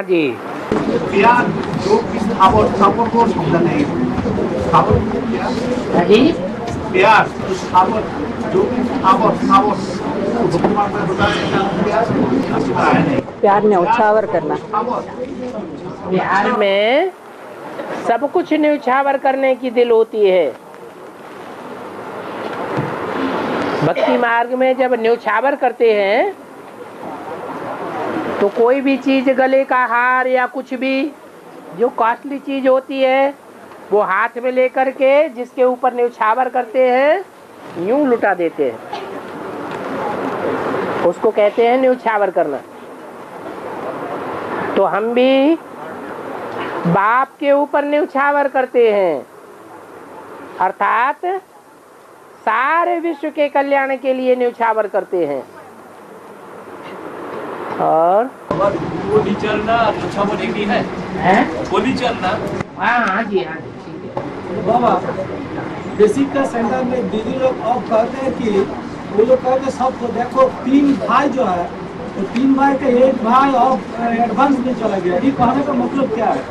जी। प्यार जो कि स्थावर स्थावर को समझा नहीं स्थावर हाँ जी। प्यार स्थावर जो कि स्थावर स्थावर भगवान में बताया प्यार नहीं प्यार न्यौछावर करना। प्यार में सब कुछ न्यौछावर करने की दिल होती है। भक्ति मार्ग में जब न्यौछावर करते हैं तो कोई भी चीज, गले का हार या कुछ भी जो कॉस्टली चीज होती है वो हाथ में लेकर के जिसके ऊपर न्यौछावर करते हैं यूं लुटा देते हैं, उसको कहते हैं न्यौछावर करना। तो हम भी बाप के ऊपर न्यौछावर करते हैं, अर्थात सारे विश्व के कल्याण के लिए न्यौछावर करते हैं। और गोली चलना न्यौछावर एक ही है, गोली चलना। हाँ जी, हाँ जी, ठीक है। बाबा बेसिक का सेंटर में दीदी लोग अब कहते हैं कि वो लोग कहते हैं सबको देखो 3 भाई जो है तो 3 भाई का एक भाई और एडवांस में चला गया। ये कहने का मतलब क्या है?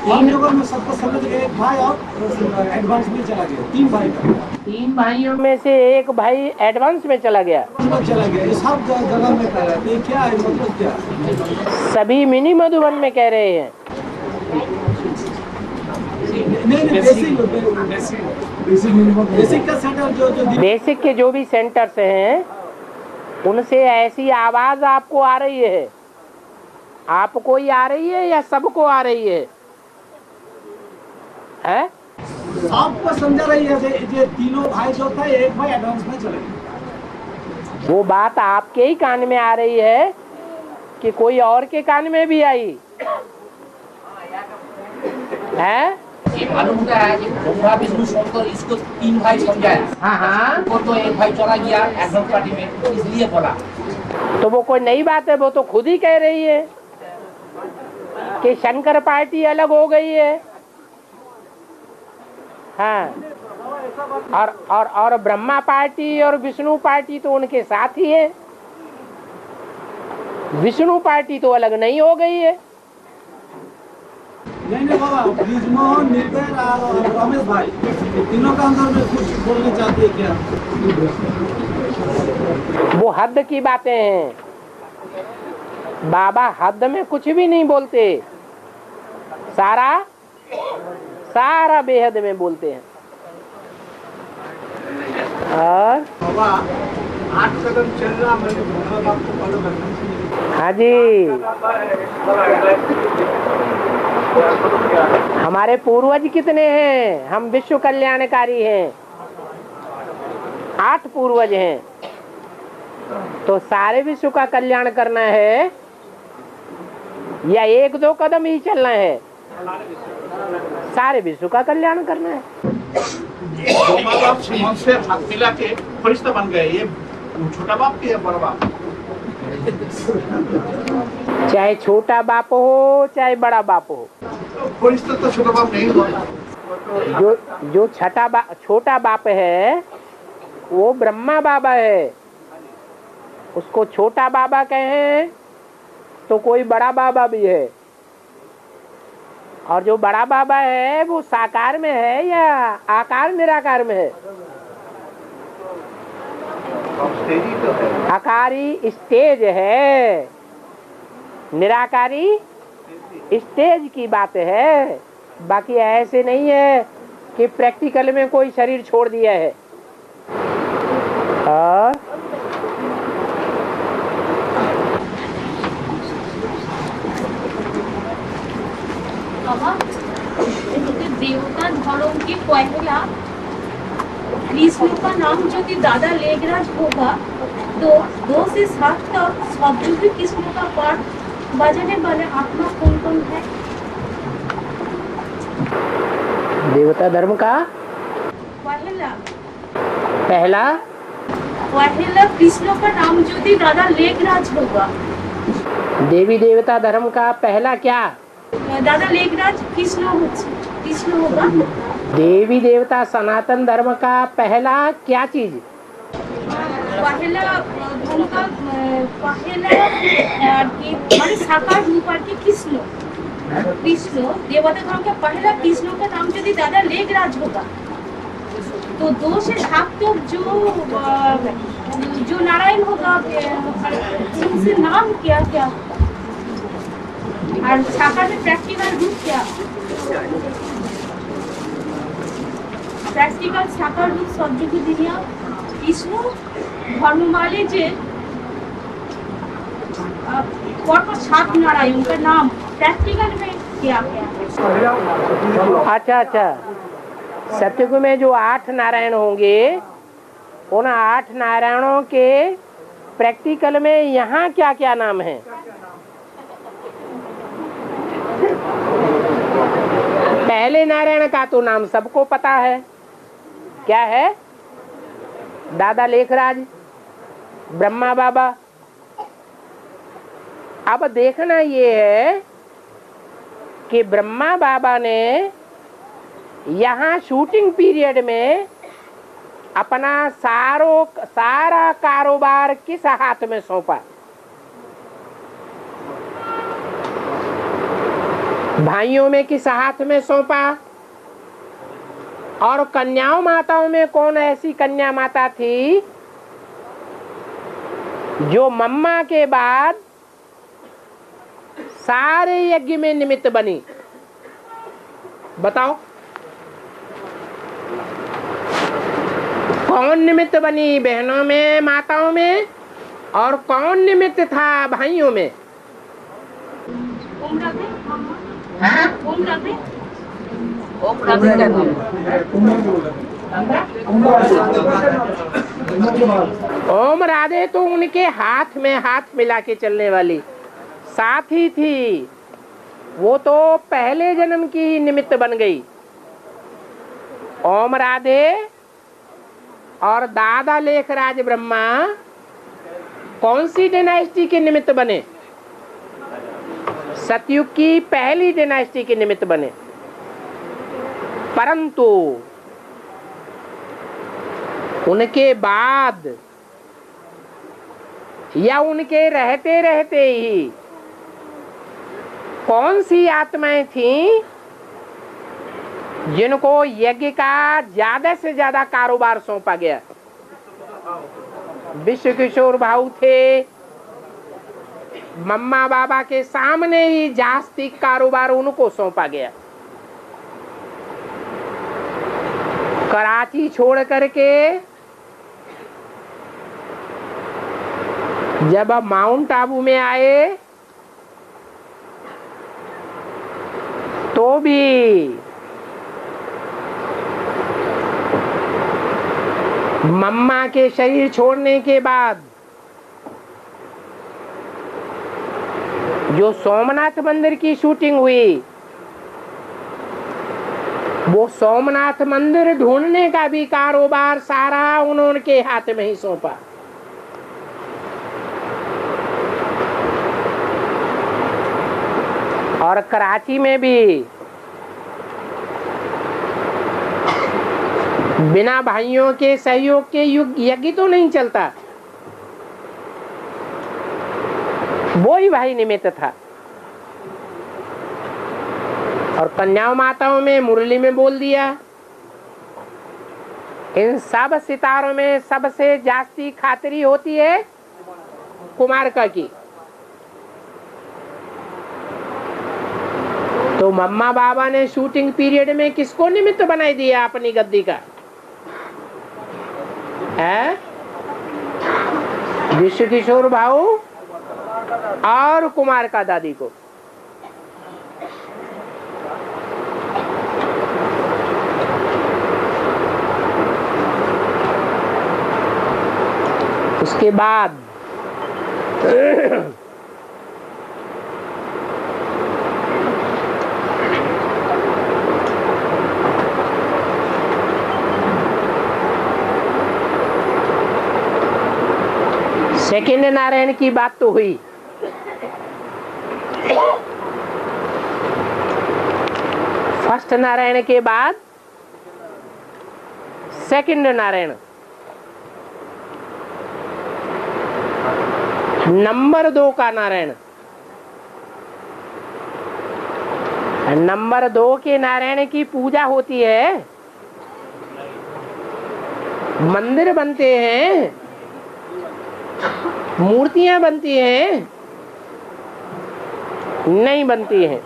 हम लोगों में सबको समझ गए एक भाई और एडवांस में चला गया, 3 भाई का। 3 भाइयों में से एक भाई एडवांस में चला गया। चला गया, ये सब जगह में कह रहे हैं। ये क्या है, मतलब क्या है? सभी मिनी मधुबन में कह रहे हैं। नहीं बेसिक का सेंटर जो बेसिक के जो भी सेंटर्स हैं उनसे ऐसी आवाज आपको आ रही है, आपको ही आ रही है या सबको आ रही है? आपको समझा रही है ये तीनों भाई जो था एक भाई एडवांस में चले गए। वो बात आपके ही कान में आ रही है कि कोई और के कान में भी आई है? ये मालूम क्या है कि ब्रह्मा विष्णु शंकर इसको 3 भाई समझाया। हाँ हाँ, वो तो एक भाई चला गया एडवांस पार्टी में, इसलिए बोला। तो वो कोई नई बात है, वो तो खुद ही कह रही है कि शंकर पार्टी अलग हो गई है। हाँ, और ब्रह्मा पार्टी और विष्णु पार्टी तो उनके साथ ही है, विष्णु पार्टी तो अलग नहीं हो गई है। नहीं बाबा, ब्रिजमोहन, निर्भय और रमेश भाई तीनों का अंदर में कुछ बोलना चाहते हैं क्या? वो हद की बातें हैं, बाबा हद में कुछ भी नहीं बोलते, सारा बेहद में बोलते हैं। और बाबा 8 कदम चलना मतलब आपको फॉलो करना। हाँ जी, हमारे पूर्वज कितने हैं? हम विश्व कल्याणकारी हैं, 8 पूर्वज हैं। तो सारे विश्व का कल्याण करना है या 1-2 कदम ही चलना है? सारे विश्व का कल्याण करना है। माँ बाप श्रीमंत से हाथ मिला के फरिश्ता बन गए। ये छोटा बाप की है बड़ा बाप? चाहे छोटा बाप हो चाहे बड़ा बाप हो, फरिश्ता तो छोटा बाप नहीं हुआ। जो छोटा बाप है वो ब्रह्मा बाबा है, उसको छोटा बाबा कहें तो कोई बड़ा बाबा भी है। और जो बड़ा बाबा है वो साकार में है या आकार निराकार में है? आकारी स्टेज है, निराकारी स्टेज की बात है। बाकी ऐसे नहीं है कि प्रैक्टिकल में कोई शरीर छोड़ दिया है। और देवता धर्म की पहला कृष्ण का नाम यदि दादा लेगराज होगा तो 2 से 7 तक सतयुगी कृष्ण का पाठ बजाने वाले आत्मा कौन कौन है? देवता धर्म का पहला कृष्ण का नाम यदि दादा लेगराज होगा। देवी देवता धर्म का पहला क्या? दादा लेगराज कृष्ण होगा। देवी देवता सनातन धर्म का पहला क्या चीज? पहला उनका पहला माने साकार रूप कृष्ण देवता धर्म का पहला कृष्ण का नाम यदि दादा लेगराज होगा तो 2 से 7 तक जो नारायण होगा उनसे नाम क्या क्या और साकार में प्रैक्टिकल रूप क्या प्रैक्टिकल साकार रूप शब्द की दुनिया कृष्ण धर्ममाले जे और 7 नारायण का नाम प्रैक्टिकल में क्या क्या अच्छा सत्युग में जो 8 नारायण होंगे उन 8 नारायणों के प्रैक्टिकल में यहाँ क्या क्या नाम है? पहले नारायण का तो नाम सबको पता है, क्या है? दादा लेखराज, ब्रह्मा बाबा। अब देखना ये है कि ब्रह्मा बाबा ने यहाँ शूटिंग पीरियड में अपना सारा कारोबार किस हाथ में सौंपा? भाइयों में किस हाथ में सौंपा? और कन्याओं माताओं में कौन ऐसी कन्या माता थी जो मम्मा के बाद सारे यज्ञ में निमित्त बनी? बताओ कौन निमित्त बनी? बहनों में, माताओं में? और कौन निमित्त था भाइयों में? ओम राधे तो उनके हाथ में हाथ मिला के चलने वाली साथी थी, वो तो पहले जन्म की निमित्त बन गई। ओम राधे और दादा लेखराज ब्रह्मा कौन सी डायनेस्टी के निमित्त बने? सतयुग की पहली डायनेस्टी के निमित्त बने। परंतु उनके बाद या उनके रहते रहते ही कौन सी आत्माएं थीं जिनको यज्ञ का ज्यादा से ज्यादा कारोबार सौंपा गया? विश्व किशोर भाऊ थे, मम्मा बाबा के सामने ही जास्तिक कारोबार उनको सौंपा गया। कराची छोड़ करके जब अब माउंट आबू में आए तो भी मम्मा के शरीर छोड़ने के बाद जो सोमनाथ मंदिर की शूटिंग हुई, वो सोमनाथ मंदिर ढूंढने का भी कारोबार सारा उन्होंने हाथ में ही सौंपा। और कराची में भी बिना भाइयों के सहयोग के यज्ञ तो नहीं चलता, वो ही भाई निमित्त था। और कन्याओं माताओं में मुरली में बोल दिया, इन सब सितारों में सबसे जास्ती खातिरी होती है कुमारका की। तो मम्मा बाबा ने शूटिंग पीरियड में किसको निमित्त बनाई दिया अपनी गद्दी का? है विश्व किशोर भाऊ और कुमार का दादी को। उसके बाद सेकेंड नारायण की बात तो हुई। फर्स्ट नारायण के बाद सेकेंड नारायण। नंबर 2 का नारायण। नंबर 2 के नारायण की पूजा होती है, मंदिर बनते हैं, मूर्तियां बनती हैं, नहीं बनती हैं।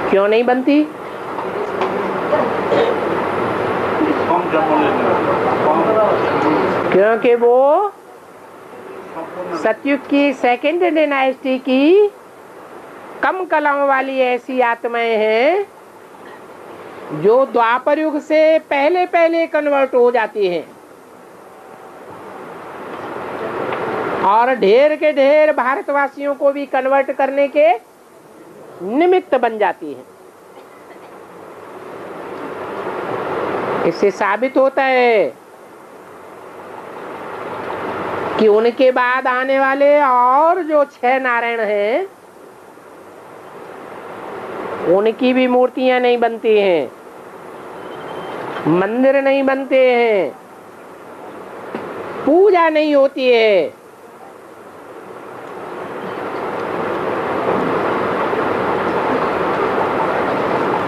क्यों नहीं बनती? क्योंकि वो सतयुग की सेकंड डायनेस्टी की कम कलाओं वाली ऐसी आत्माएं हैं जो द्वापर युग से पहले पहले कन्वर्ट हो जाती हैं और ढेर के ढेर भारतवासियों को भी कन्वर्ट करने के निमित्त बन जाती हैं। इससे साबित होता है कि उनके बाद आने वाले और जो 6 नारायण हैं उनकी भी मूर्तियां नहीं बनती हैं, मंदिर नहीं बनते हैं, पूजा नहीं होती है।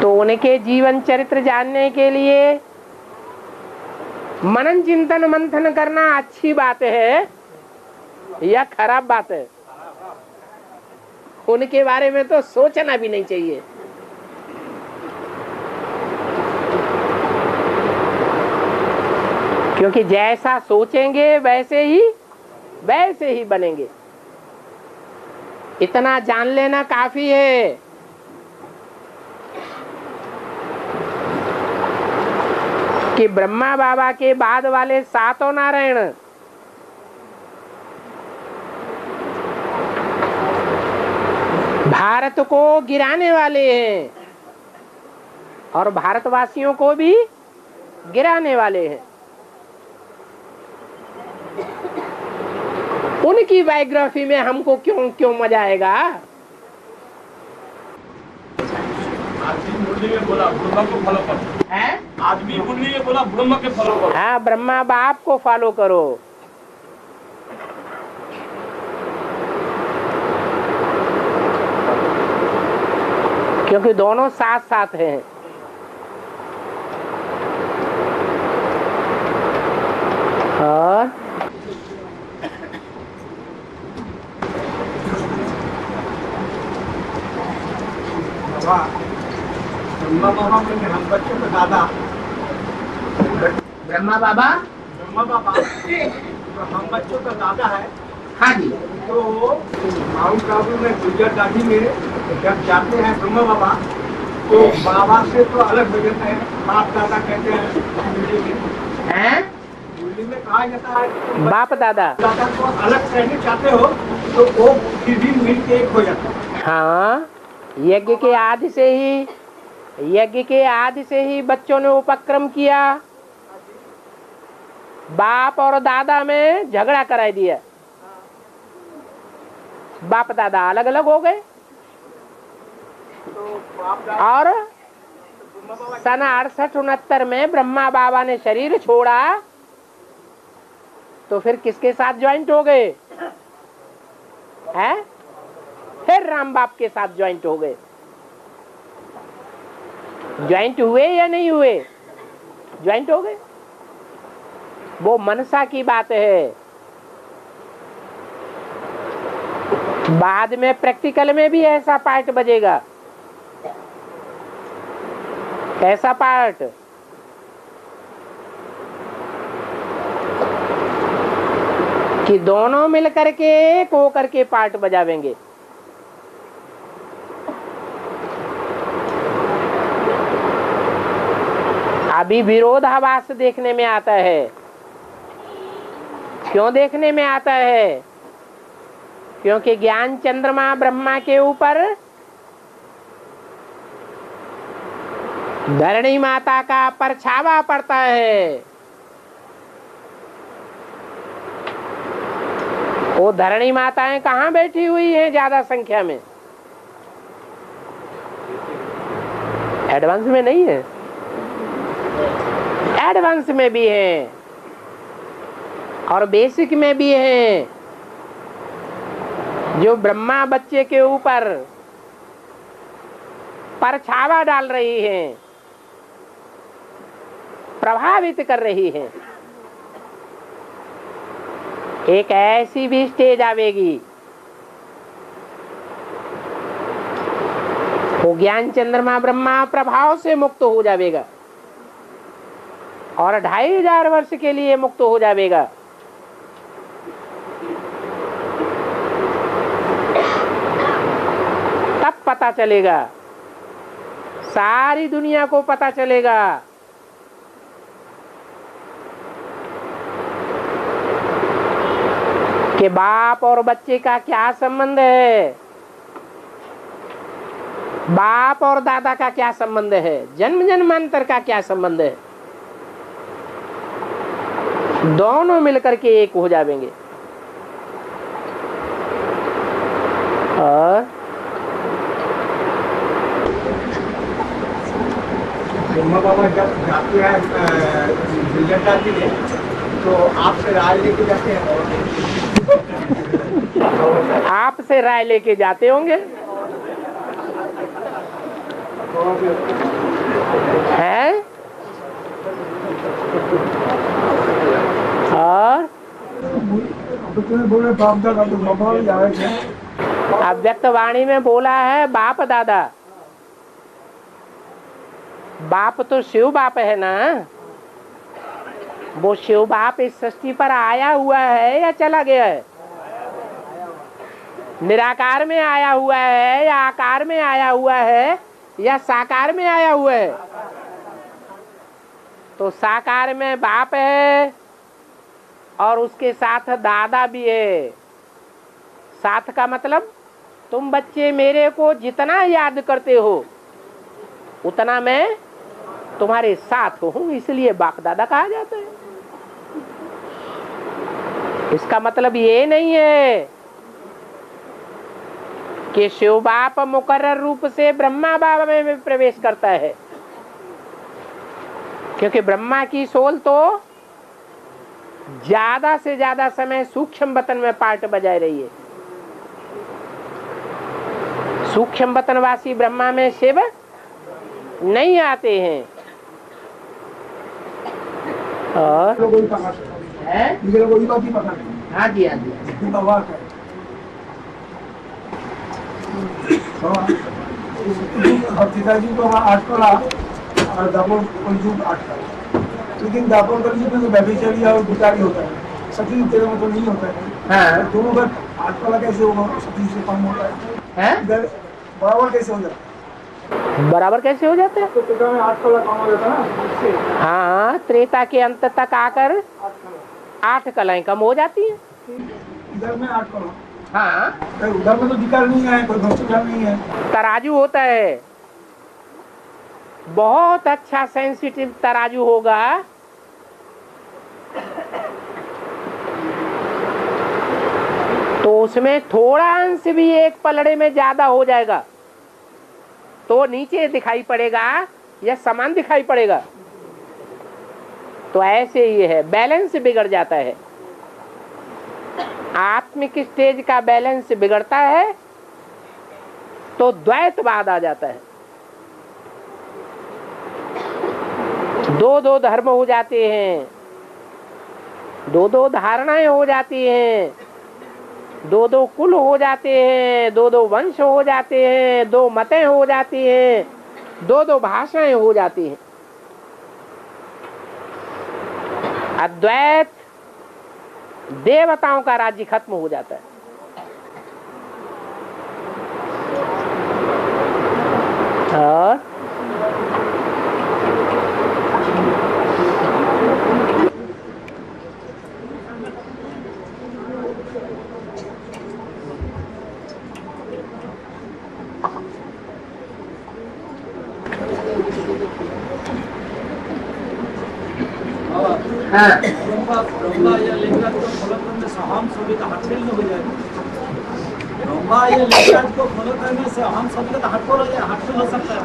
तो उनके जीवन चरित्र जानने के लिए मनन चिंतन मंथन करना अच्छी बात है या खराब बात है? उनके बारे में तो सोचना भी नहीं चाहिए। क्योंकि जैसा सोचेंगे वैसे ही बनेंगे। इतना जान लेना काफी है कि ब्रह्मा बाबा के बाद वाले 7 नारायण भारत को गिराने वाले हैं और भारतवासियों को भी गिराने वाले हैं। उनकी बायोग्राफी में हमको क्यों मजा आएगा? आदमी मुरली में बोला ब्रह्मा को फॉलो करो। है? आदमी मुरली में बोला ब्रह्मा के फॉलो करो। हाँ, ब्रह्मा बाप को फॉलो करो। क्योंकि दोनों साथ साथ हैं। और ब्रह्मा बाबा में हम बच्चों का दादा, ब्रह्मा बाबा तो हम बच्चों का दादा है। हाँ जी। तो माउंट आबू में गुजर दाढ़ी में जब जाते हैं ब्रह्मा बाबा, तो बाबा से तो अलग हो जाता है, बाप दादा कहते हैं दिल्ली में कहा जाता है। बाप दादा को अलग करने चाहते हो तो वो फिर भी मिल के एक हो जाता है। हाँ, यज्ञ के आदि से ही बच्चों ने उपक्रम किया, बाप और दादा में झगड़ा कराई दिया। बाप दादा अलग अलग हो गए और सन 68-69 में ब्रह्मा बाबा ने शरीर छोड़ा तो फिर किसके साथ ज्वाइंट हो गए? हैं? फिर राम बाप के साथ ज्वाइंट हो गए। ज्वाइंट हुए या नहीं हुए? ज्वाइंट हो गए। वो मनसा की बात है। बाद में प्रैक्टिकल में भी ऐसा पार्ट बजेगा। कैसा पार्ट? कि दोनों मिलकर के एक होकर के पार्ट बजावेंगे। अभी विरोधाभास देखने में आता है। क्यों देखने में आता है? क्योंकि ज्ञान चंद्रमा ब्रह्मा के ऊपर धरणी माता का परछावा पड़ता है। वो धरणी माताएं कहाँ बैठी हुई हैं ज्यादा संख्या में? एडवांस में नहीं है, एडवांस में भी है। और बेसिक में भी हैं, जो ब्रह्मा बच्चे के ऊपर परछावा डाल रही हैं, प्रभावित कर रही हैं। एक ऐसी भी स्टेज आवेगी, वो ज्ञान चंद्रमा ब्रह्मा प्रभाव से मुक्त हो जाएगा और 2500 वर्ष के लिए मुक्त हो जाएगा। तब पता चलेगा, सारी दुनिया को पता चलेगा कि बाप और बच्चे का क्या संबंध है, बाप और दादा का क्या संबंध है, जन्म जन्मांतर का क्या संबंध है। दोनों मिलकर के एक हो जाएंगे। और ब्रह्मा बाबा जब जाते हैं विजयता के लिए, तो आपसे राय लेके जाते हैं। आपसे राय लेके जाते होंगे, है? और अव्यक्त वाणी में बोला है बाप दादा। बाप तो शिव बाप है ना, वो शिव बाप इस सृष्टि पर आया हुआ है या चला गया है? निराकार में आया हुआ है या आकार में आया हुआ है या साकार में आया हुआ है? तो साकार में बाप है और उसके साथ दादा भी है। साथ का मतलब तुम बच्चे मेरे को जितना याद करते हो उतना मैं तुम्हारे साथ हूं, इसलिए बाप दादा कहा जाता है। इसका मतलब ये नहीं है कि शिव बाप मुकर्रर रूप से ब्रह्मा बाबा में प्रवेश करता है, क्योंकि ब्रह्मा की सोल तो ज्यादा से ज्यादा समय सूक्ष्म वतन में पार्ट बजाय रही है। सूक्ष्म वतनवासी ब्रह्मा में शिव नहीं आते हैं। और हाँ जी, हाँ जी, पिताजी को आठ कला और दापोर पंचुक आठ कला, लेकिन दापोर कलयुग में तो व्यभिचारी और भिखारी होता है, सती तेरे में तो नहीं होता है। हाँ। दोनों का आठ कला कैसे होगा? सती से कम होता है, इधर बराबर कैसे हो जाता है? बराबर कैसे हो जाता है? तो त्रेता में आठ कला कम हो जाता है ना। हाँ, त्रेता के अंत तक आकर 8 कलाएं कम हो जाती हैं। इधर में 8 कला। हाँ, उधर में तो विकार नहीं है, कोई भ्रष्टाचार नहीं है। तराजू होता है, बहुत अच्छा सेंसिटिव तराजू होगा। तो उसमें थोड़ा अंश भी एक पलड़े में ज्यादा हो जाएगा तो नीचे दिखाई पड़ेगा या समान दिखाई पड़ेगा। तो ऐसे ही है, बैलेंस बिगड़ जाता है। आत्मिक स्टेज का बैलेंस बिगड़ता है तो द्वैतवाद आ जाता है। दो धर्म हो जाते हैं, दो धारणाएं हो जाती हैं, दो कुल हो जाते हैं, दो वंश हो जाते हैं, 2 मतें हो जाती हैं, दो भाषाएं हो जाती हैं। अद्वैत देवताओं का राज्य खत्म हो जाता है। और हाँ, ब्रह्मा या लिंगायत को फॉलो करने से हम सभी का हटफेल हो जाएगा। ब्रह्मा या लिंगायत को फॉलो करने से हम सभी का हटफेल हो सकता है।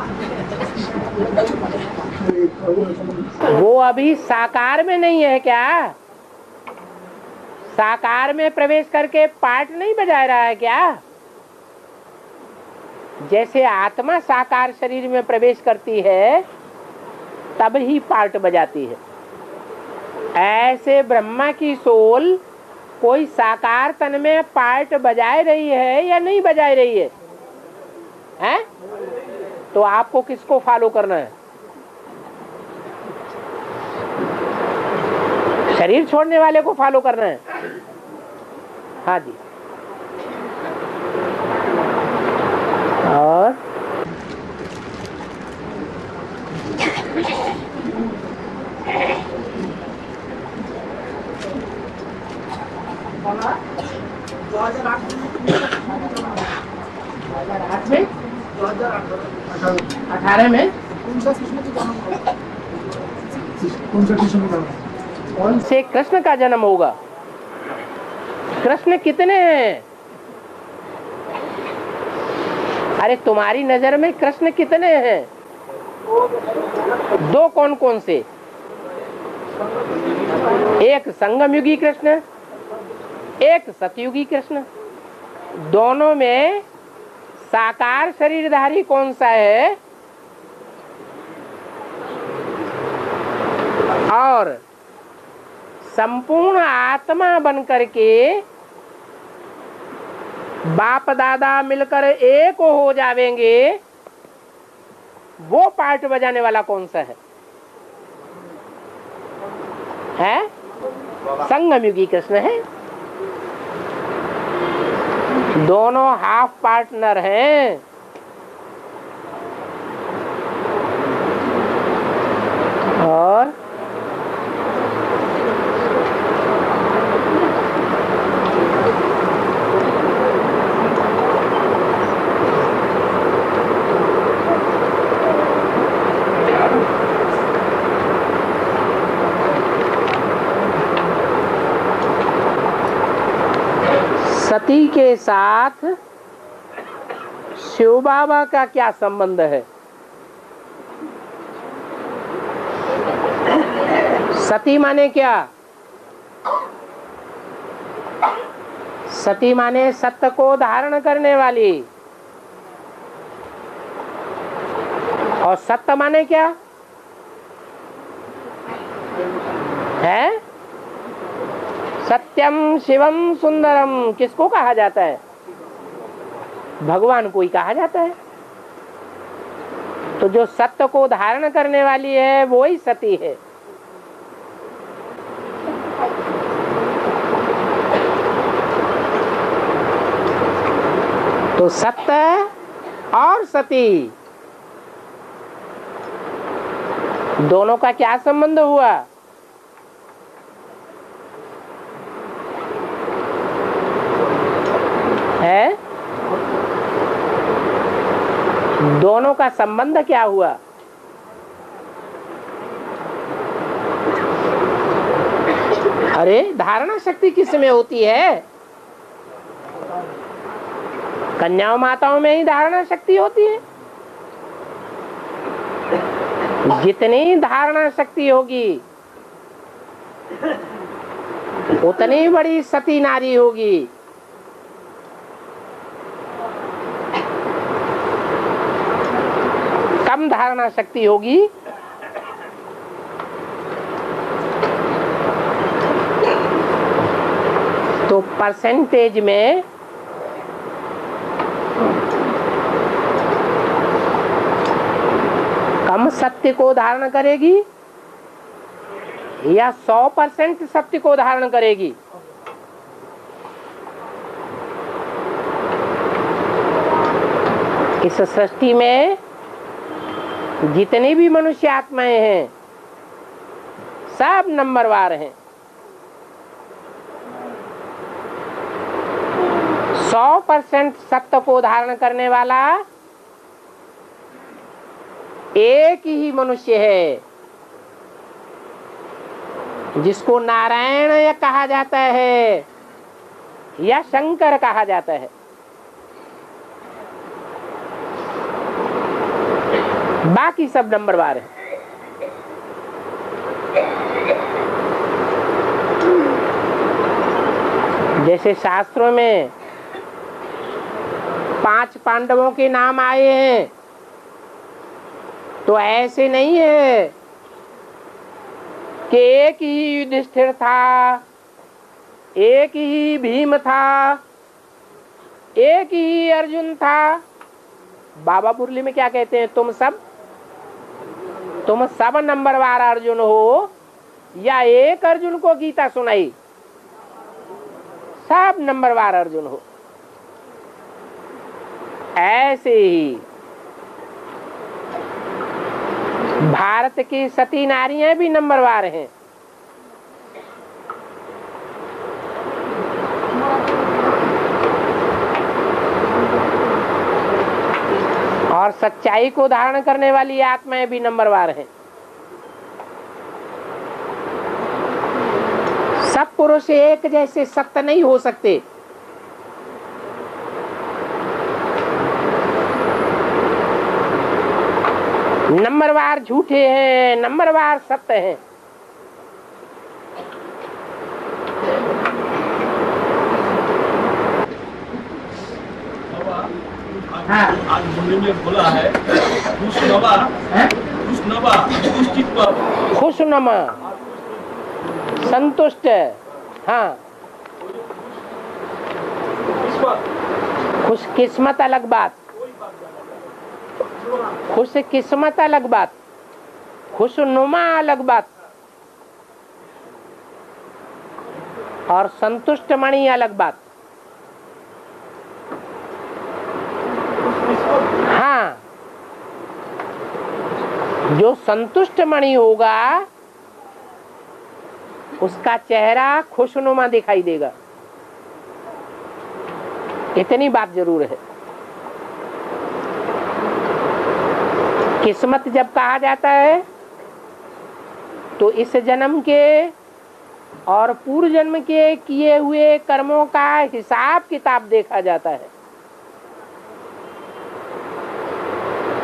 वो अभी साकार में नहीं है क्या? साकार में प्रवेश करके पार्ट नहीं बजा रहा है क्या? जैसे आत्मा साकार शरीर में प्रवेश करती है तब ही पार्ट बजाती है, ऐसे ब्रह्मा की सोल कोई साकार तन में पार्ट बजाए रही है या नहीं बजाए रही है? हैं? तो आपको किसको फॉलो करना है? शरीर छोड़ने वाले को फॉलो करना है। हाँ जी। और में 18 में कौन से कृष्ण का जन्म होगा? कृष्ण कितने हैं? अरे तुम्हारी नजर में कृष्ण कितने हैं? 2 कौन कौन से? एक संगमयुगी कृष्ण, एक सतयुगी कृष्ण। दोनों में साकार शरीरधारी कौन सा है? और संपूर्ण आत्मा बनकर के बाप दादा मिलकर एक हो जावेंगे, वो पार्ट बजाने वाला कौन सा है? संगमयुगी कृष्ण है। दोनों हाफ पार्टनर हैं। और सती के साथ शिव बाबा का क्या संबंध है? सती माने क्या? सती माने सत्य को धारण करने वाली। और सत्य माने क्या है? सत्यम शिवम सुंदरम किसको कहा जाता है? भगवान को ही कहा जाता है। तो जो सत्य को धारण करने वाली है वो ही सती है। तो सत्य और सती दोनों का क्या संबंध हुआ? है? दोनों का संबंध क्या हुआ? अरे धारणा शक्ति किस में होती है? कन्याओं माताओं में ही धारणा शक्ति होती है। जितनी धारणा शक्ति होगी उतनी बड़ी सती नारी होगी। कम धारणा शक्ति होगी तो परसेंटेज में कम सत्य को धारण करेगी या 100% सत्य को धारण करेगी? इस सृष्टि में जितनी भी मनुष्य आत्माएं हैं सब नंबरवार हैं। 100% सत्य को धारण करने वाला एक ही मनुष्य है जिसको नारायण या कहा जाता है या शंकर कहा जाता है। बाकी सब नंबरवार है। जैसे शास्त्रों में 5 पांडवों के नाम आए हैं, तो ऐसे नहीं है कि एक ही युधिष्ठिर था, एक ही भीम था, एक ही अर्जुन था। बाबा मुरली में क्या कहते हैं, तुम सब नंबरवार अर्जुन हो, या एक अर्जुन को गीता सुनाई, सब नंबरवार अर्जुन हो। ऐसे ही भारत की सती नारियां भी नंबरवार हैं। और सच्चाई को धारण करने वाली आत्माएं भी नंबरवार हैं। सब पुरुष एक जैसे सत्य नहीं हो सकते। नंबरवार झूठे हैं, नंबरवार सत्य हैं। आज मुरली में बोला है खुशनवा, खुशनुमा, संतुष्ट। हाँ, खुश किस्मत अलग बात, खुश किस्मत अलग बात, खुशनुमा अलग बात, और संतुष्ट मणि अलग बात। हाँ, जो संतुष्ट मणि होगा उसका चेहरा खुशनुमा दिखाई देगा। इतनी बात जरूर है। किस्मत जब कहा जाता है तो इस जन्म के और पूर्व जन्म के किए हुए कर्मों का हिसाब किताब देखा जाता है।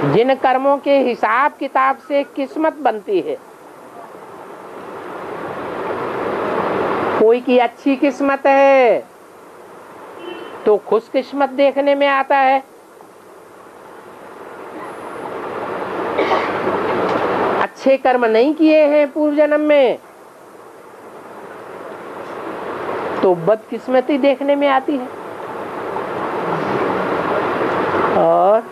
जिन कर्मों के हिसाब किताब से किस्मत बनती है, कोई की अच्छी किस्मत है तो खुश किस्मत देखने में आता है, अच्छे कर्म नहीं किए हैं पूर्व जन्म में तो बदकिस्मती देखने में आती है। और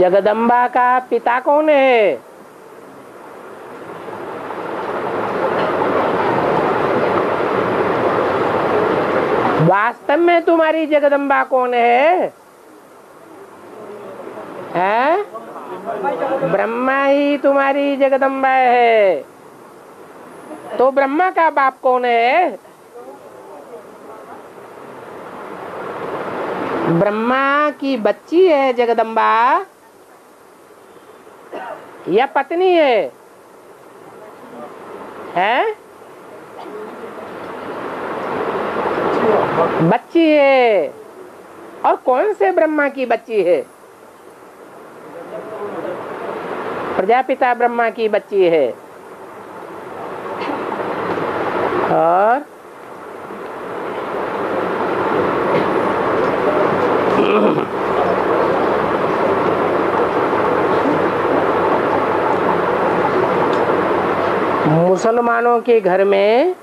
जगदम्बा का पिता कौन है? वास्तव में तुम्हारी जगदम्बा कौन है? हैं? ब्रह्मा ही तुम्हारी जगदम्बा है। तो ब्रह्मा का बाप कौन है? ब्रह्मा की बच्ची है जगदम्बा या पत्नी है? हैं? बच्ची है। और कौन से ब्रह्मा की बच्ची है? प्रजापिता ब्रह्मा की बच्ची है। और मुसलमानों के घर में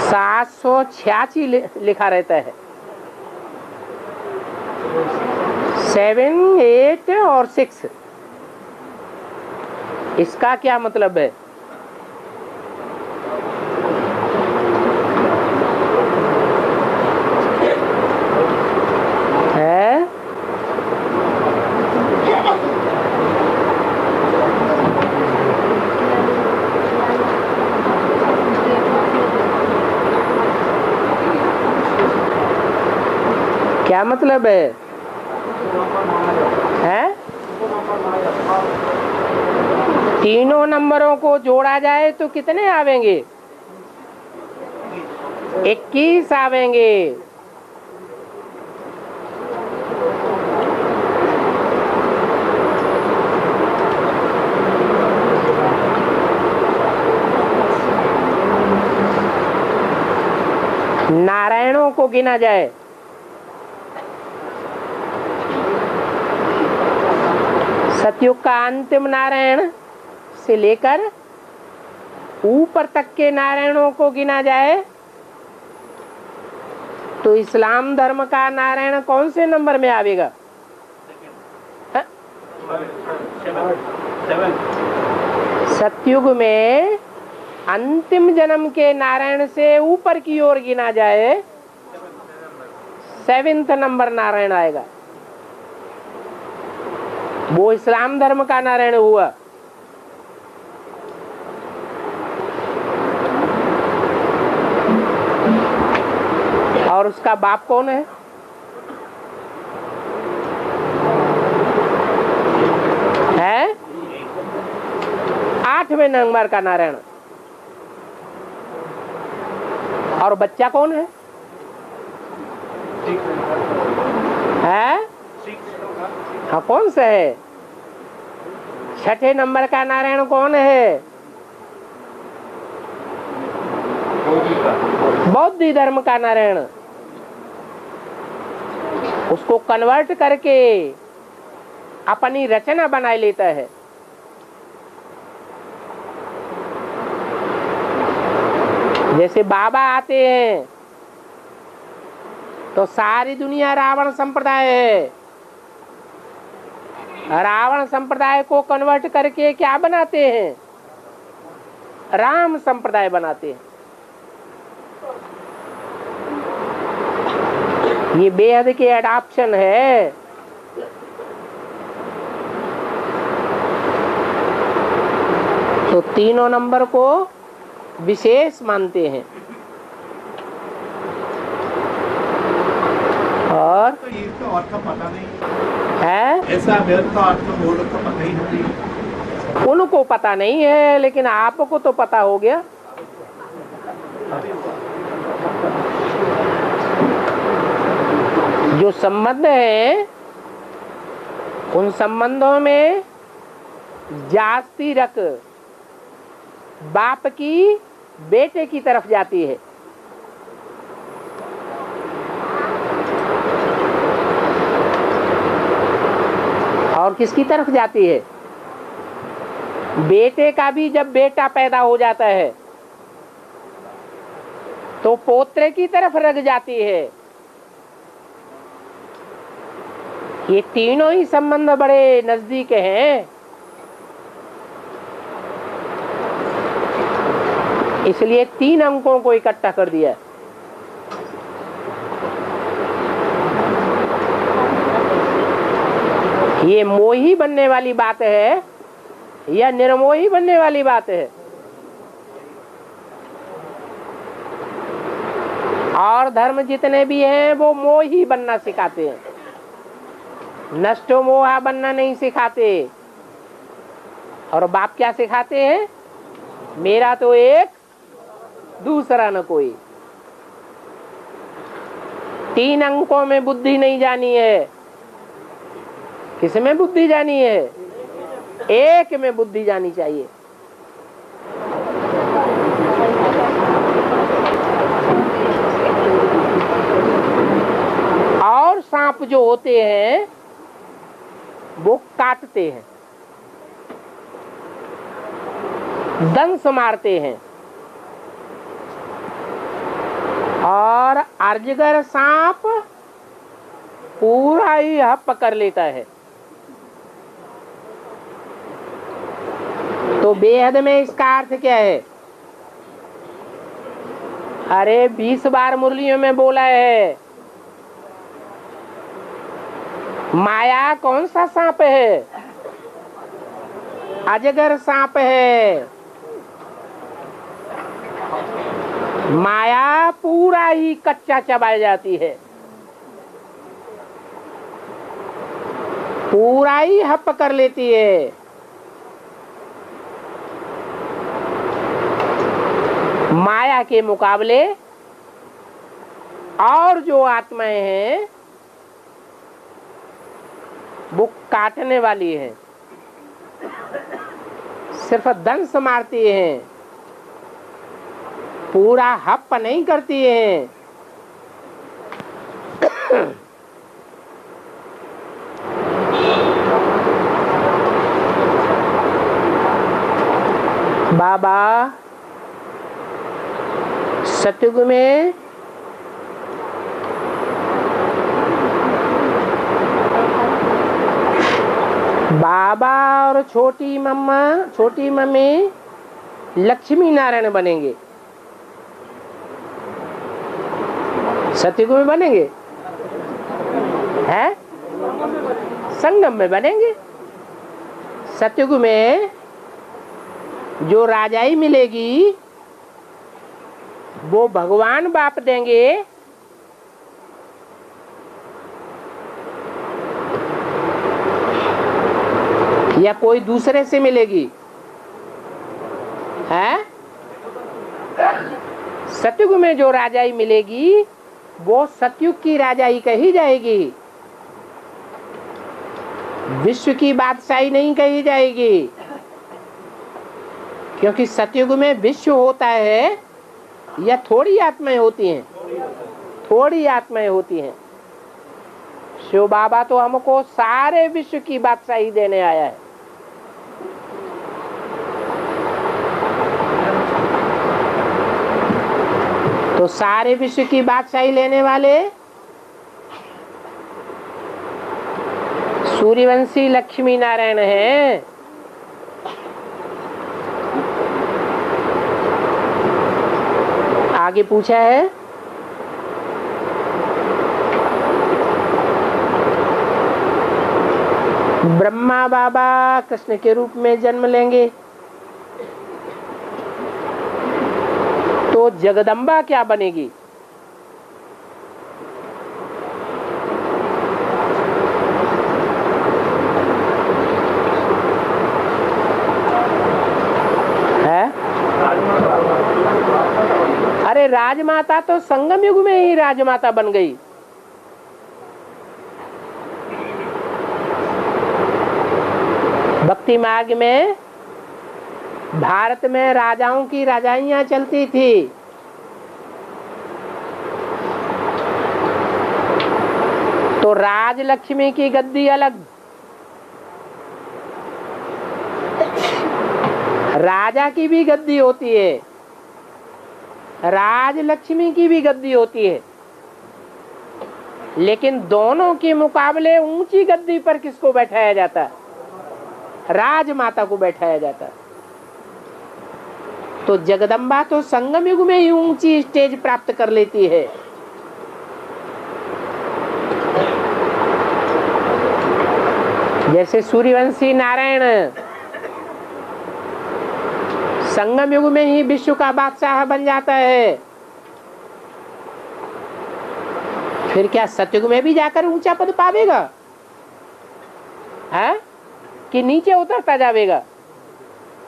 786 लिखा रहता है। 7, 8 और 6। इसका क्या मतलब है? क्या मतलब है? हैं? तीनों नंबरों को जोड़ा जाए तो कितने आवेंगे? 21 आवेंगे। नारायणों को गिना जाए, सतयुग का अंतिम नारायण से लेकर ऊपर तक के नारायणों को गिना जाए तो इस्लाम धर्म का नारायण कौन से नंबर में आवेगा? सतयुग में अंतिम जन्म के नारायण से ऊपर की ओर गिना जाए 7th नंबर नारायण आएगा, वो इस्लाम धर्म का नारायण हुआ। और उसका बाप कौन है? है 8वें नंबर का नारायण। और बच्चा कौन है? हाँ, कौन सा है? 6ठे नंबर का नारायण कौन है? बौद्ध धर्म का नारायण। उसको कन्वर्ट करके अपनी रचना बना लेता है। जैसे बाबा आते हैं तो सारी दुनिया रावण संप्रदाय है, रावण संप्रदाय को कन्वर्ट करके क्या बनाते हैं? राम संप्रदाय बनाते हैं। ये बेहद के अडॉप्शन है। तो तीनों नंबर को विशेष मानते हैं। और तो ये तो अर्थ पता नहीं है, ऐसा वेद का अर्थ बोल तो पता ही नहीं। उनको पता नहीं है, लेकिन आपको तो पता हो गया। जो संबंध है उन संबंधों में जास्ती रख बाप की बेटे की तरफ जाती है। और किसकी तरफ जाती है? बेटे का भी जब बेटा पैदा हो जाता है तो पोत्रे की तरफ रख जाती है। ये तीनों ही संबंध बड़े नजदीक हैं। इसलिए 3 अंकों को इकट्ठा कर दिया। ये मोही बनने वाली बात है या निर्मोही बनने वाली बात है? और धर्म जितने भी हैं वो मोही बनना सिखाते हैं, नष्टो मोहा बनना नहीं सिखाते। और बाप क्या सिखाते हैं? मेरा तो एक, दूसरा न कोई। 3 अंकों में बुद्धि नहीं जानी है। किसमें बुद्धि जानी है? एक में बुद्धि जानी चाहिए। और सांप जो होते हैं वो काटते हैं, दंश मारते हैं। और अजगर सांप पूरा ही हप कर लेता है। तो बेहद में इसका अर्थ क्या है? अरे 20 बार मुरलियों में बोला है, माया कौन सा सांप है? अजगर सांप है। माया पूरा ही कच्चा चबाई जाती है, पूरा ही हप कर लेती है। माया के मुकाबले और जो आत्माएं हैं वो काटने वाली हैं, सिर्फ दंश मारती हैं, पूरा हप नहीं करती हैं। बाबा सतयुग में बाबा और छोटी मम्मी लक्ष्मी नारायण बनेंगे। सतयुग में बनेंगे हैं, संगम में बनेंगे। सतयुग में जो राजाई मिलेगी वो भगवान बाप देंगे, या कोई दूसरे से मिलेगी है? सतयुग में जो राजाई मिलेगी वो सतयुग की राजाई कही जाएगी, विश्व की बादशाही नहीं कही जाएगी। क्योंकि सतयुग में विश्व होता है या थोड़ी आत्माएं होती हैं, थोड़ी आत्माएं होती हैं। शिव बाबा तो हमको सारे विश्व की बादशाही देने आया है। तो सारे विश्व की बादशाही लेने वाले सूर्यवंशी लक्ष्मी नारायण हैं। आगे पूछा है ब्रह्मा बाबा कृष्ण के रूप में जन्म लेंगे तो जगदम्बा क्या बनेगी? है? अरे राजमाता तो संगम युग में ही राजमाता बन गई। भक्ति मार्ग में भारत में राजाओं की राजाइयां चलती थी। तो राजलक्ष्मी की गद्दी अलग, राजा की भी गद्दी होती है, राजलक्ष्मी की भी गद्दी होती है। लेकिन दोनों के मुकाबले ऊंची गद्दी पर किसको बैठाया जाता है? राजमाता को बैठाया जाता है। तो जगदम्बा तो संगम युग में ही ऊंची स्टेज प्राप्त कर लेती है। जैसे सूर्यवंशी नारायण संगम युग में ही विश्व का बादशाह बन जाता है, फिर क्या सतयुग में भी जाकर ऊंचा पद पावेगा है कि नीचे उतरता जाएगा?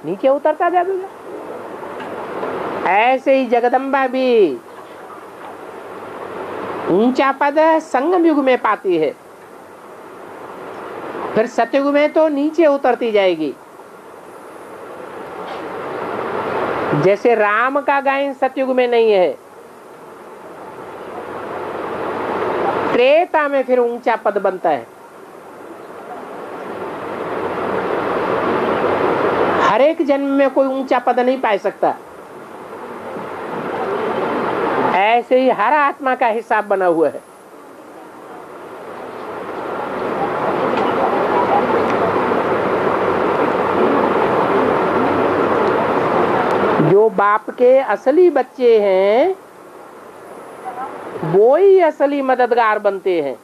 नीचे उतरता जाएगा। ऐसे ही जगदम्बा भी ऊंचा पद संगम युग में पाती है, फिर सतयुग में तो नीचे उतरती जाएगी। जैसे राम का गायन सतयुग में नहीं है, त्रेता में फिर ऊंचा पद बनता है। हर एक जन्म में कोई ऊंचा पद नहीं पा सकता। ऐसे ही हर आत्मा का हिसाब बना हुआ है। जो बाप के असली बच्चे हैं वो ही असली मददगार बनते हैं।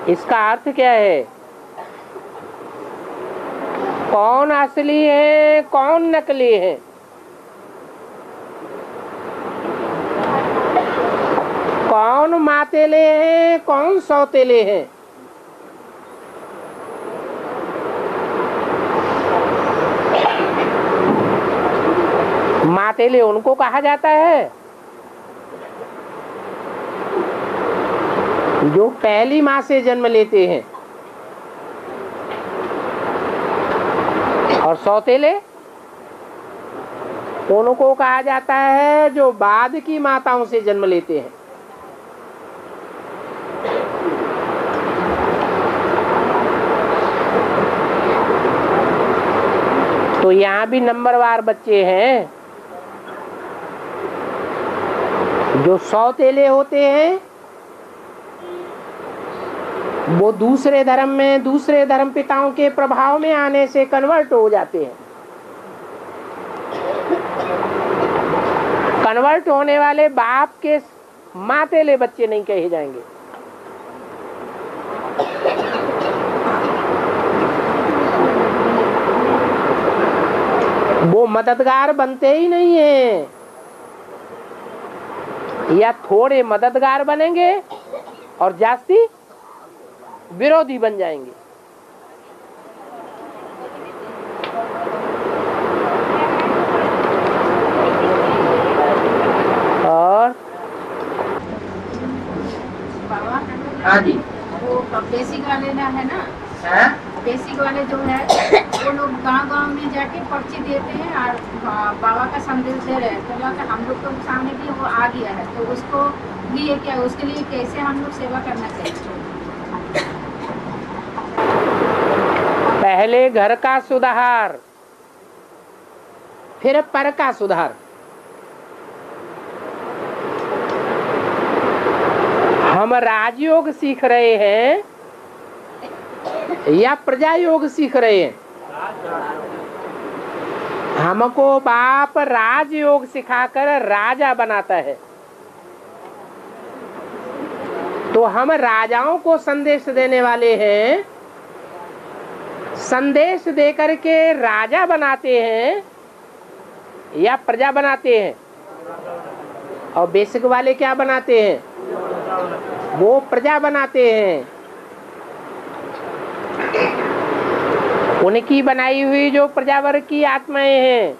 इसका अर्थ क्या है? कौन असली है, कौन नकली है? कौन मातेले हैं, कौन सौतेले हैं? मातेले उनको कहा जाता है जो पहली माँ से जन्म लेते हैं, और सौतेले उनको कहा जाता है जो बाद की माताओं से जन्म लेते हैं। तो यहाँ भी नंबरवार बच्चे हैं। जो सौतेले होते हैं वो दूसरे धर्म में, दूसरे धर्म पिताओं के प्रभाव में आने से कन्वर्ट हो जाते हैं। कन्वर्ट होने वाले बाप के मातेले बच्चे नहीं कहे जाएंगे। वो मददगार बनते ही नहीं हैं, या थोड़े मददगार बनेंगे और जास्ती विरोधी बन जाएंगे। और बाबा, हाँ जी। वो बेसिक वाले ना है ना, हाँ? बेसिक वाले जो है वो लोग गांव-गांव में जाके पर्ची देते हैं और बाबा का संदेश दे रहे हैं। तो बोला कि हम लोग तो सामने भी वो आ गया है, तो उसको लिए क्या, उसके लिए कैसे हम लोग सेवा करना चाहिए? पहले घर का सुधार, फिर पर का सुधार। हम राजयोग सीख रहे हैं या प्रजा योग सीख रहे हैं? हमको बाप राजयोग सिखाकर राजा बनाता है, तो हम राजाओं को संदेश देने वाले हैं। संदेश देकर के राजा बनाते हैं या प्रजा बनाते हैं? और बेसिक वाले क्या बनाते हैं? वो प्रजा बनाते हैं। उनकी बनाई हुई जो प्रजावर्ग की आत्माएं हैं,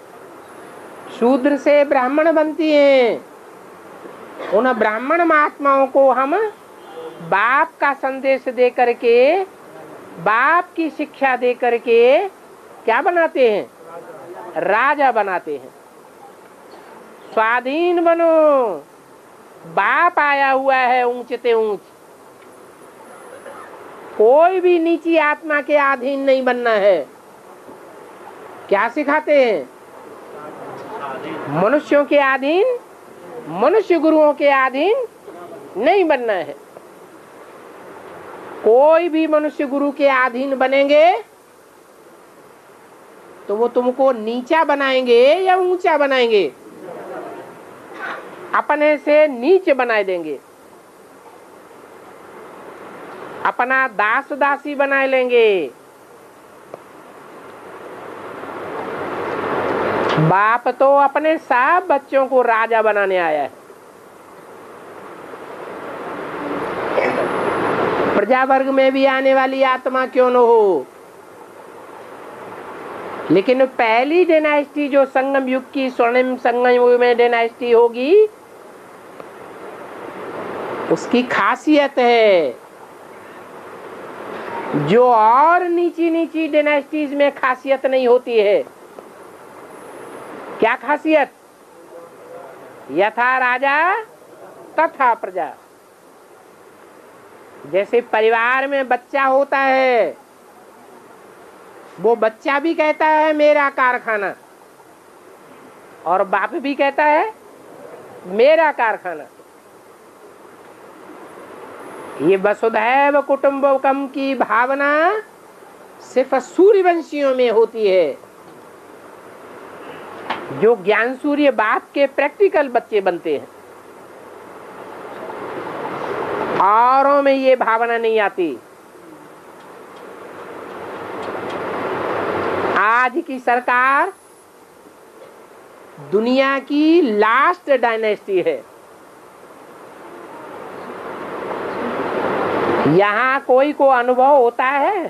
शूद्र से ब्राह्मण बनती हैं। उन ब्राह्मण महात्माओं को हम बाप का संदेश दे करके, बाप की शिक्षा दे करके क्या बनाते हैं? राजा बनाते हैं। स्वाधीन बनो, बाप आया हुआ है ऊंचते ऊंच। कोई भी नीची आत्मा के अधीन नहीं बनना है। क्या सिखाते हैं? मनुष्यों के अधीन, मनुष्य गुरुओं के अधीन नहीं बनना है। कोई भी मनुष्य गुरु के अधीन बनेंगे तो वो तुमको नीचा बनाएंगे या ऊंचा बनाएंगे? अपने से नीचे बना देंगे, अपना दास दासी बना लेंगे। बाप तो अपने सब बच्चों को राजा बनाने आया है। प्रजा वर्ग में भी आने वाली आत्मा क्यों न हो, लेकिन पहली डायनेस्टी जो संगम युग की, स्वर्णिम संगम युग में डायनेस्टी होगी, उसकी खासियत है जो और नीची नीची डायनेस्टीज में खासियत नहीं होती है। क्या खासियत? यथा राजा तथा प्रजा। जैसे परिवार में बच्चा होता है, वो बच्चा भी कहता है मेरा कारखाना, और बाप भी कहता है मेरा कारखाना। ये वसुधैव कुटुंबकम की भावना सिर्फ सूर्यवंशियों में होती है। जो ज्ञान सूर्य बाप के प्रैक्टिकल बच्चे बनते हैं, औरों में ये भावना नहीं आती। आज की सरकार दुनिया की लास्ट डायनेस्टी है। यहाँ कोई को अनुभव होता है?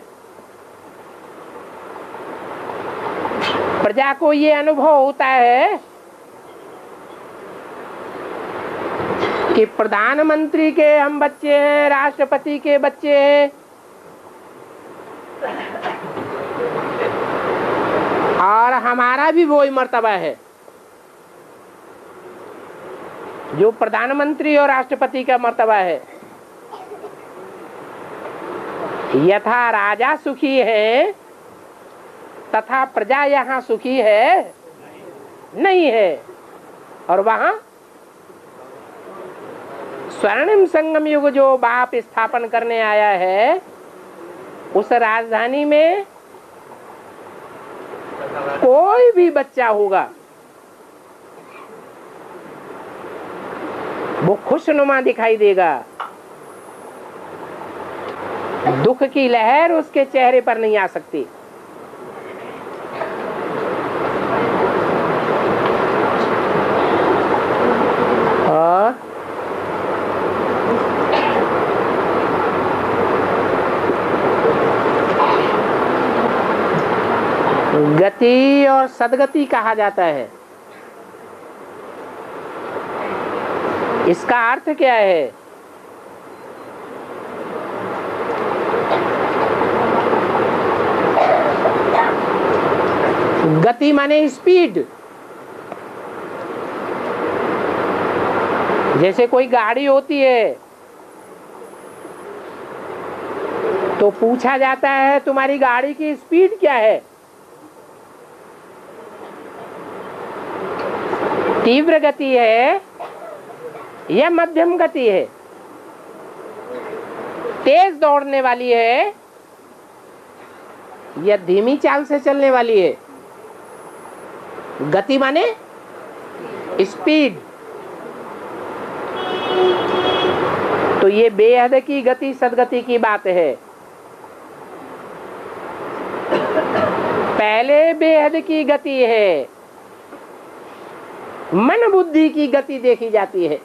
प्रजा को ये अनुभव होता है कि प्रधानमंत्री के हम बच्चे हैं, राष्ट्रपति के बच्चे हैं, और हमारा भी वही मर्तबा है जो प्रधानमंत्री और राष्ट्रपति का मर्तबा है। यथा राजा सुखी है तथा प्रजा यहाँ सुखी है नहीं है। और वहां स्वर्णिम संगम युग जो बाप स्थापन करने आया है, उस राजधानी में कोई भी बच्चा होगा वो खुशनुमा दिखाई देगा, दुख की लहर उसके चेहरे पर नहीं आ सकती। और गति और सदगति कहा जाता है। इसका अर्थ क्या है? गति माने स्पीड। जैसे कोई गाड़ी होती है तो पूछा जाता है तुम्हारी गाड़ी की स्पीड क्या है? तीव्र गति है या मध्यम गति है? तेज दौड़ने वाली है या धीमी चाल से चलने वाली है? गति माने स्पीड। तो ये बेहद की गति सदगति की बात है। पहले बेहद की गति है, मन बुद्धि की गति देखी जाती है।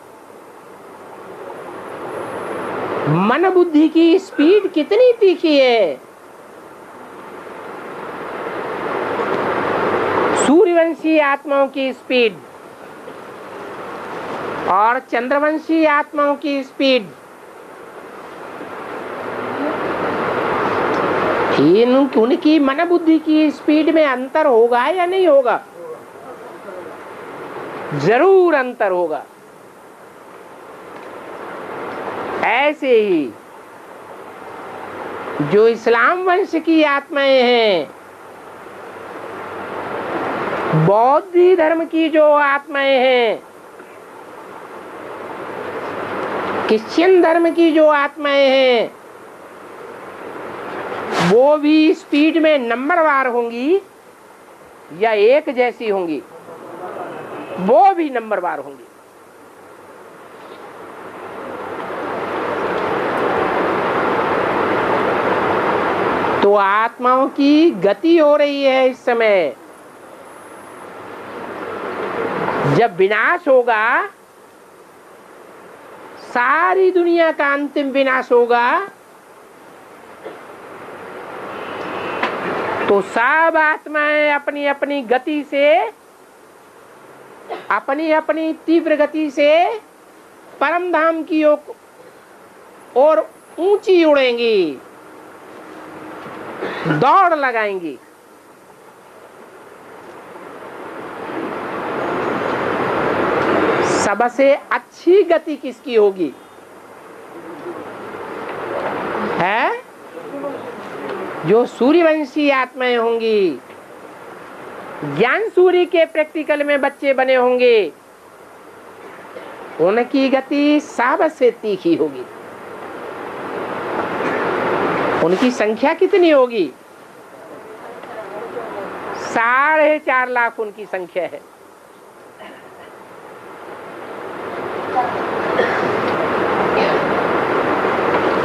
मन बुद्धि की स्पीड कितनी तीखी है। सूर्यवंशी आत्माओं की स्पीड और चंद्रवंशी आत्माओं की स्पीड, उनकी मन बुद्धि की स्पीड में अंतर होगा या नहीं होगा? जरूर अंतर होगा। ऐसे ही जो इस्लाम वंश की आत्माएं हैं, बौद्ध धर्म की जो आत्माएं हैं, क्रिश्चियन धर्म की जो आत्माएं हैं, वो भी स्पीड में नंबरवार होंगी या एक जैसी होंगी? वो भी नंबरवार होंगी। तो आत्माओं की गति हो रही है इस समय। जब विनाश होगा, सारी दुनिया का अंतिम विनाश होगा, तो सब आत्माएं अपनी अपनी गति से, अपनी अपनी तीव्र गति से परम धाम की ओर ऊंची उड़ेंगी, दौड़ लगाएंगी। सबसे अच्छी गति किसकी होगी? है जो सूर्यवंशी आत्माएं होंगी, ज्ञान सूर्य के प्रैक्टिकल में बच्चे बने होंगे, उनकी गति सबसे तीखी होगी। उनकी संख्या कितनी होगी? 4.5 लाख उनकी संख्या है।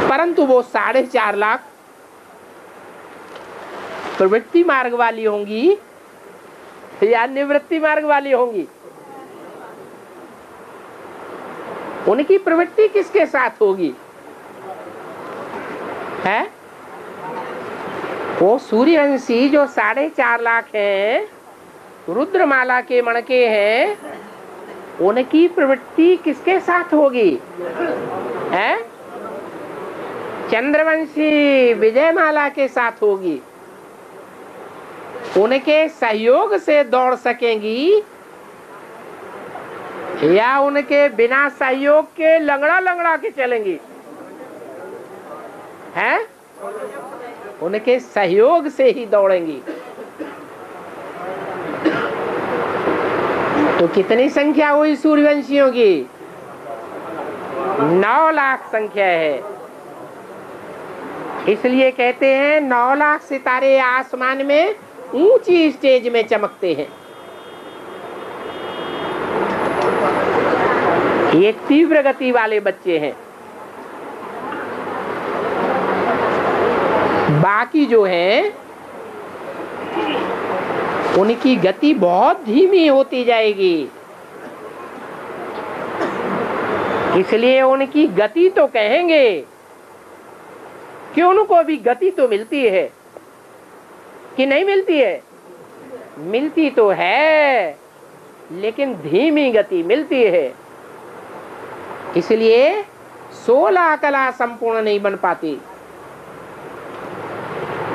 परंतु वो 4.5 लाख प्रवृत्ति मार्ग वाली होंगी या निवृत्ति मार्ग वाली होंगी? उनकी प्रवृत्ति किसके साथ होगी? है वो सूर्यवंशी जो 4.5 लाख हैं, रुद्रमाला के मणके हैं, उनकी प्रवृत्ति किसके साथ होगी? है चंद्रवंशी विजयमाला के साथ होगी। उनके सहयोग से दौड़ सकेंगी या उनके बिना सहयोग के लंगड़ा लंगड़ा के चलेंगी? हैं? उनके सहयोग से ही दौड़ेंगी। तो कितनी संख्या हुई सूर्यवंशियों की? 9 लाख संख्या है। इसलिए कहते हैं 9 लाख सितारे आसमान में ऊंची स्टेज में चमकते हैं। ये तीव्र गति वाले बच्चे हैं। बाकी जो हैं उनकी गति बहुत धीमी होती जाएगी। इसलिए उनकी गति तो कहेंगे कि उनको भी गति तो मिलती है कि नहीं मिलती है? मिलती तो है, लेकिन धीमी गति मिलती है। इसलिए 16 कला संपूर्ण नहीं बन पाती,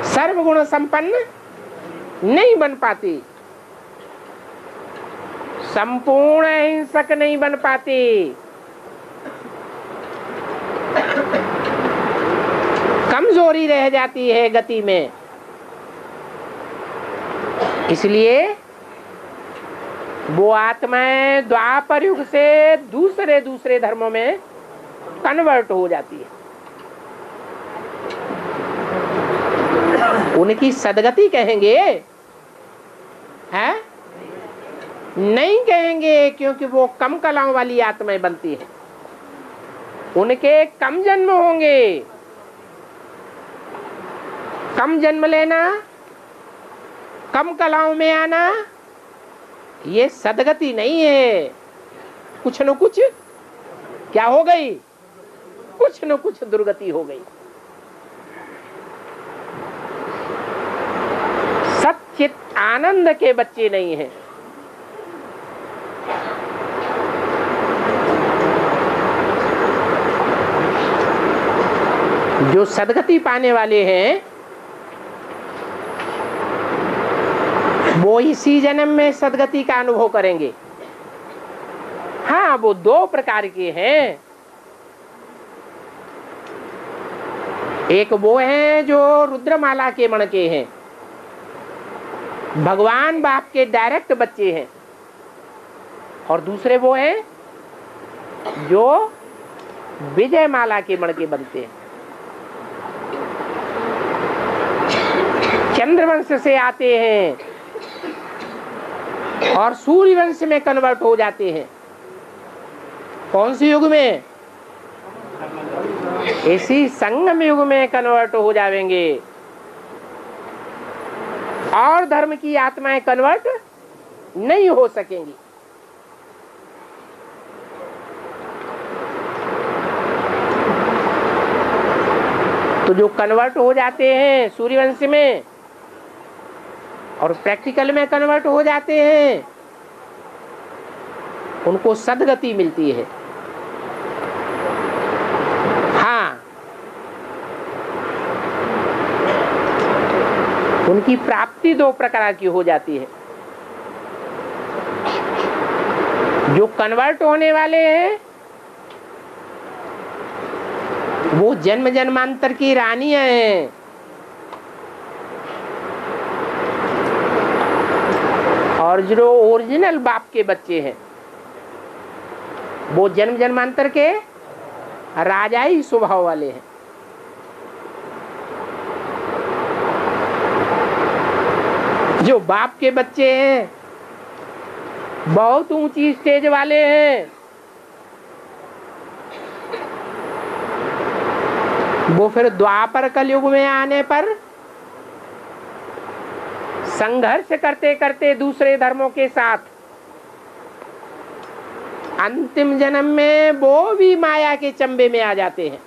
सर्वगुण संपन्न नहीं बन पाती, संपूर्ण हिंसक नहीं बन पाती। कमजोरी रह जाती है गति में। इसलिए वो आत्माएं द्वापर युग से दूसरे धर्मों में कन्वर्ट हो जाती है। उनकी सदगति कहेंगे? हैं? नहीं कहेंगे, क्योंकि वो कम कलाओं वाली आत्माएं बनती हैं। उनके कम जन्म होंगे। कम जन्म लेना, कम कलाओं में आना, ये सदगति नहीं है। कुछ न कुछ क्या हो गई? कुछ न कुछ दुर्गति हो गई। सच्चित आनंद के बच्चे नहीं हैं। जो सदगति पाने वाले हैं वो इसी जन्म में सदगति का अनुभव करेंगे। हाँ, वो 2 प्रकार के हैं। एक वो हैं जो रुद्रमाला के मण के हैं, भगवान बाप के डायरेक्ट बच्चे हैं। और दूसरे वो हैं जो विजयमाला के मण के बनते हैं, चंद्रवंश से आते हैं और सूर्यवंश में कन्वर्ट हो जाते हैं। कौन से युग में? इसी संगम युग में कन्वर्ट हो जाएंगे। और धर्म की आत्माएं कन्वर्ट नहीं हो सकेंगी। तो जो कन्वर्ट हो जाते हैं सूर्यवंश में और प्रैक्टिकल में कन्वर्ट हो जाते हैं, उनको सदगति मिलती है। हाँ, उनकी प्राप्ति 2 प्रकार की हो जाती है। जो कन्वर्ट होने वाले हैं वो जन्म जन्मांतर की रानियां हैं। और जो ओरिजिनल बाप के बच्चे हैं वो जन्म जन्मांतर के राजाई स्वभाव वाले हैं। जो बाप के बच्चे हैं बहुत ऊंची स्टेज वाले हैं, वो फिर द्वापर कलयुग में आने पर संघर्ष करते करते दूसरे धर्मों के साथ अंतिम जन्म में वो भी माया के चंबे में आ जाते हैं।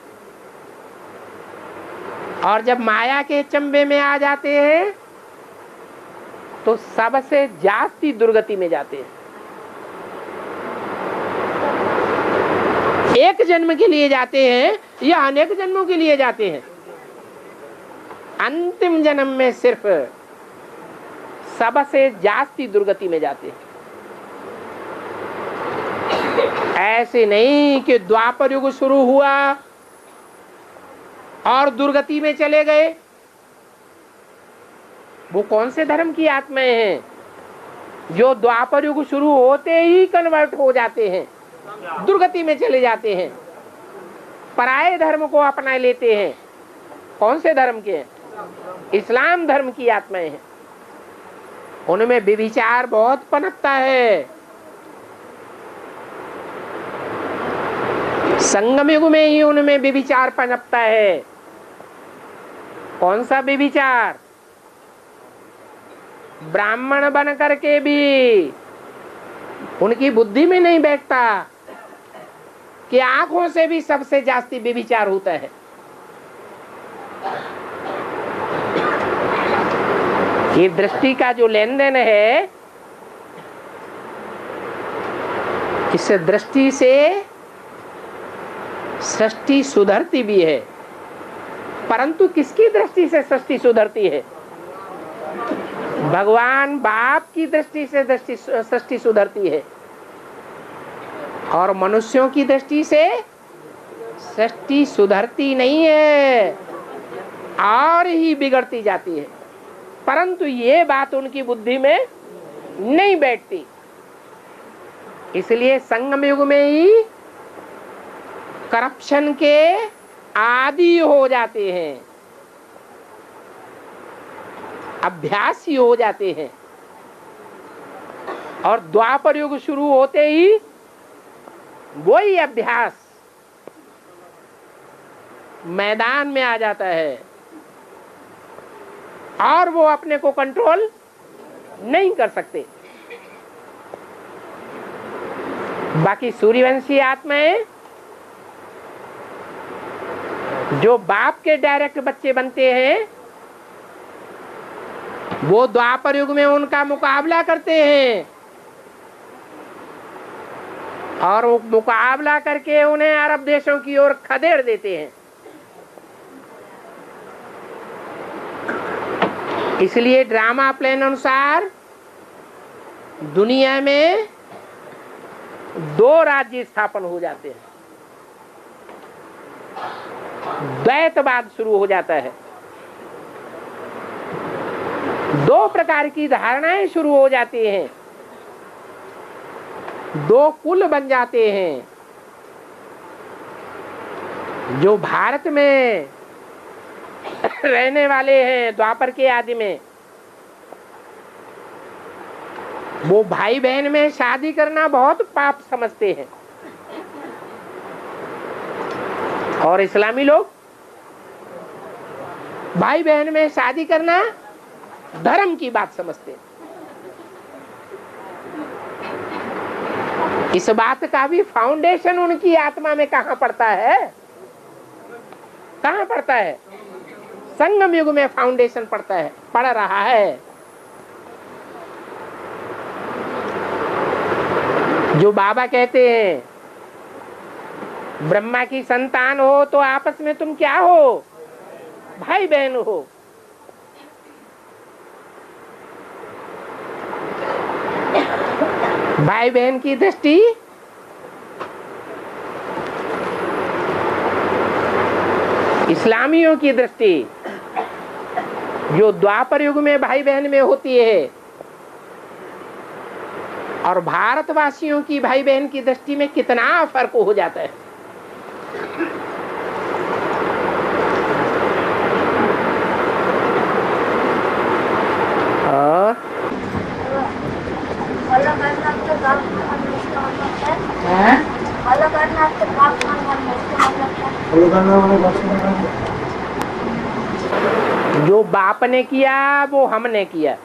और जब माया के चंबे में आ जाते हैं तो सबसे जास्ती दुर्गति में जाते हैं। एक जन्म के लिए जाते हैं या अनेक जन्मों के लिए जाते हैं? अंतिम जन्म में सिर्फ सबसे जास्ती दुर्गति में जाते हैं। ऐसे नहीं कि द्वापर युग शुरू हुआ और दुर्गति में चले गए। वो कौन से धर्म की आत्माएं हैं जो द्वापर युग शुरू होते ही कन्वर्ट हो जाते हैं, दुर्गति में चले जाते हैं, पराये धर्म को अपना लेते हैं? कौन से धर्म के हैं? इस्लाम धर्म की आत्माएं हैं। उनमें व्यभिचार बहुत पनपता है। संगम युग में ही उनमें व्यभिचार पनपता है। कौन सा व्यभिचार? ब्राह्मण बन करके भी उनकी बुद्धि में नहीं बैठता कि आंखों से भी सबसे जास्ती व्यभिचार होता है। ये दृष्टि का जो लेन देन है, इस दृष्टि से सृष्टि सुधरती भी है। परंतु किसकी दृष्टि से सृष्टि सुधरती है? भगवान बाप की दृष्टि से सृष्टि सुधरती है, और मनुष्यों की दृष्टि से सृष्टि सुधरती नहीं है और ही बिगड़ती जाती है। परंतु ये बात उनकी बुद्धि में नहीं बैठती, इसलिए संगम युग में ही करप्शन के आदी हो जाते हैं, अभ्यासी हो जाते हैं। और द्वापर युग शुरू होते ही वही अभ्यास मैदान में आ जाता है और वो अपने को कंट्रोल नहीं कर सकते। बाकी सूर्यवंशी आत्माएं जो बाप के डायरेक्ट बच्चे बनते हैं, वो द्वापर युग में उनका मुकाबला करते हैं और वो मुकाबला करके उन्हें अरब देशों की ओर खदेड़ देते हैं। इसलिए ड्रामा प्लान अनुसार दुनिया में 2 राज्य स्थापन हो जाते हैं, द्वैतवाद शुरू हो जाता है, 2 प्रकार की धारणाएं शुरू हो जाती हैं, 2 कुल बन जाते हैं। जो भारत में रहने वाले हैं द्वापर के आदि में, वो भाई बहन में शादी करना बहुत पाप समझते हैं, और इस्लामी लोग भाई बहन में शादी करना धर्म की बात समझते हैं। इस बात का भी फाउंडेशन उनकी आत्मा में कहां पड़ता है? कहां पड़ता है? संगम युग में फाउंडेशन पड़ता है, पड़ रहा है। जो बाबा कहते हैं ब्रह्मा की संतान हो तो आपस में तुम क्या हो? भाई बहन हो। भाई बहन की दृष्टि इस्लामियों की दृष्टि जो द्वापर युग में भाई बहन में होती है, और भारतवासियों की भाई बहन की दृष्टि में कितना फर्क हो जाता है। जो बाप ने किया वो हमने किया।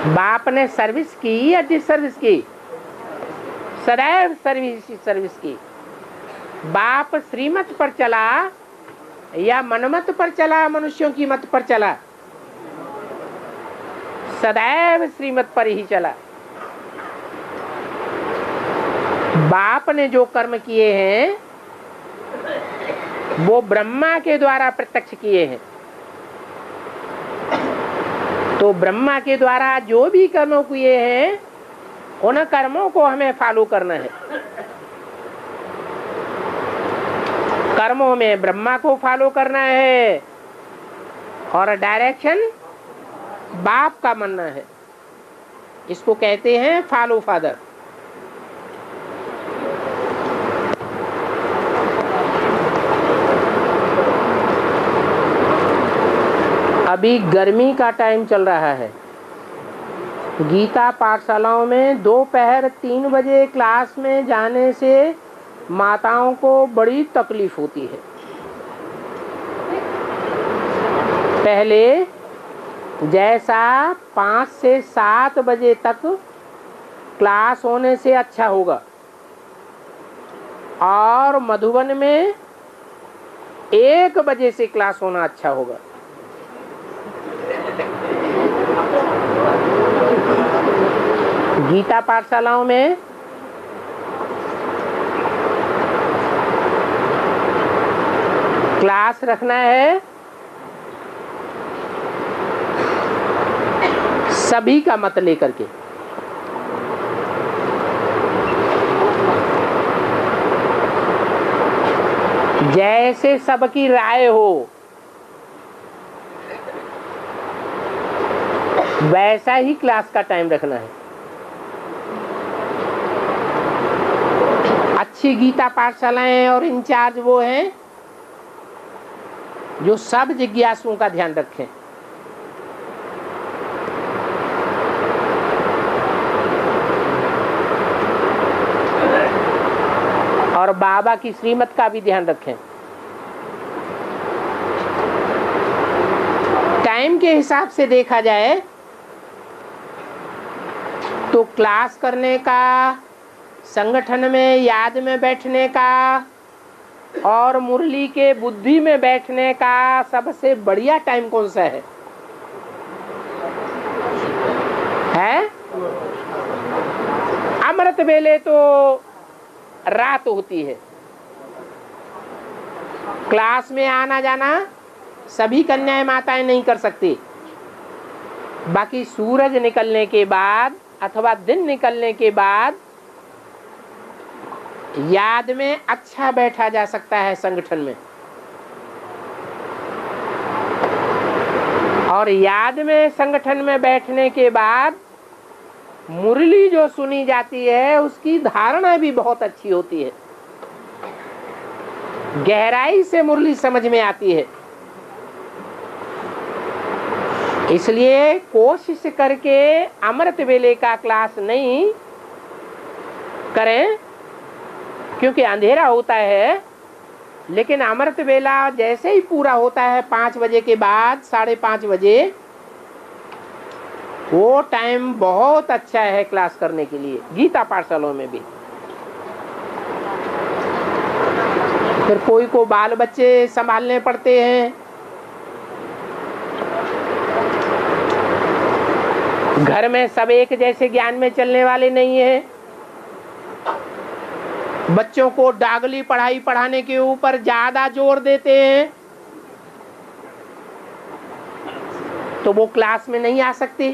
बाप ने सर्विस की या डिसर्विस की? सदैव सर्विस की। बाप श्रीमत पर चला या मनमत पर चला, मनुष्यों की मत पर चला? सदैव श्रीमत पर ही चला। बाप ने जो कर्म किए हैं वो ब्रह्मा के द्वारा प्रत्यक्ष किए हैं। तो ब्रह्मा के द्वारा जो भी कर्म किए हैं उन कर्मों को हमें फॉलो करना है। कर्मों में ब्रह्मा को फॉलो करना है और डायरेक्शन बाप का मानना है। इसको कहते हैं फॉलो फादर। अभी गर्मी का टाइम चल रहा है। गीता पाठशालाओं में दोपहर 3 बजे क्लास में जाने से माताओं को बड़ी तकलीफ होती है। पहले जैसा 5 से 7 बजे तक क्लास होने से अच्छा होगा, और मधुबन में 1 बजे से क्लास होना अच्छा होगा। गीता पाठशालाओं में क्लास रखना है सभी का मत लेकर के। जैसे सबकी राय हो वैसा ही क्लास का टाइम रखना है। अच्छी गीता पाठशालाएं और इंचार्ज वो हैं जो सब जिज्ञासुओं का ध्यान रखें। और बाबा की श्रीमत का भी ध्यान रखें। टाइम के हिसाब से देखा जाए तो क्लास करने का, संगठन में याद में बैठने का और मुरली के बुद्धि में बैठने का सबसे बढ़िया टाइम कौन सा है? अमृत वेले तो रात होती है। क्लास में आना जाना सभी कन्याएं माताएं नहीं कर सकती। बाकी सूरज निकलने के बाद अथवा दिन निकलने के बाद याद में अच्छा बैठा जा सकता है संगठन में। और याद में संगठन में बैठने के बाद मुरली जो सुनी जाती है उसकी धारणा भी बहुत अच्छी होती है, गहराई से मुरली समझ में आती है। इसलिए कोशिश करके अमृत वेले का क्लास नहीं करें, क्योंकि अंधेरा होता है। लेकिन अमृत वेला जैसे ही पूरा होता है 5 बजे के बाद 5:30 बजे, वो टाइम बहुत अच्छा है क्लास करने के लिए, गीता पाठशालाओं में भी। फिर कोई को बाल बच्चे संभालने पड़ते हैं, घर में सब एक जैसे ज्ञान में चलने वाले नहीं है। बच्चों को डागली पढ़ाई पढ़ाने के ऊपर ज्यादा जोर देते हैं तो वो क्लास में नहीं आ सकती।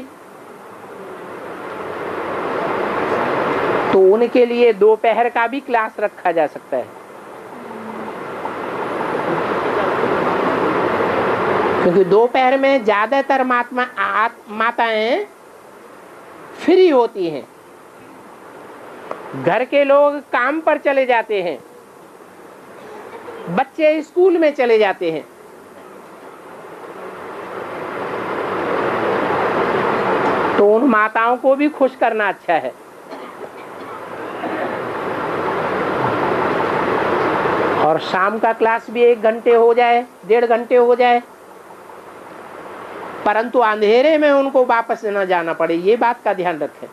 तो उनके लिए दोपहर का भी क्लास रखा जा सकता है, क्योंकि दोपहर में ज्यादातर माताएं फ्री होती हैं। घर के लोग काम पर चले जाते हैं, बच्चे स्कूल में चले जाते हैं। तो उन माताओं को भी खुश करना अच्छा है। और शाम का क्लास भी 1 घंटे हो जाए, 1.5 घंटे हो जाए, परंतु अंधेरे में उनको वापस न जाना पड़े, ये बात का ध्यान रखें।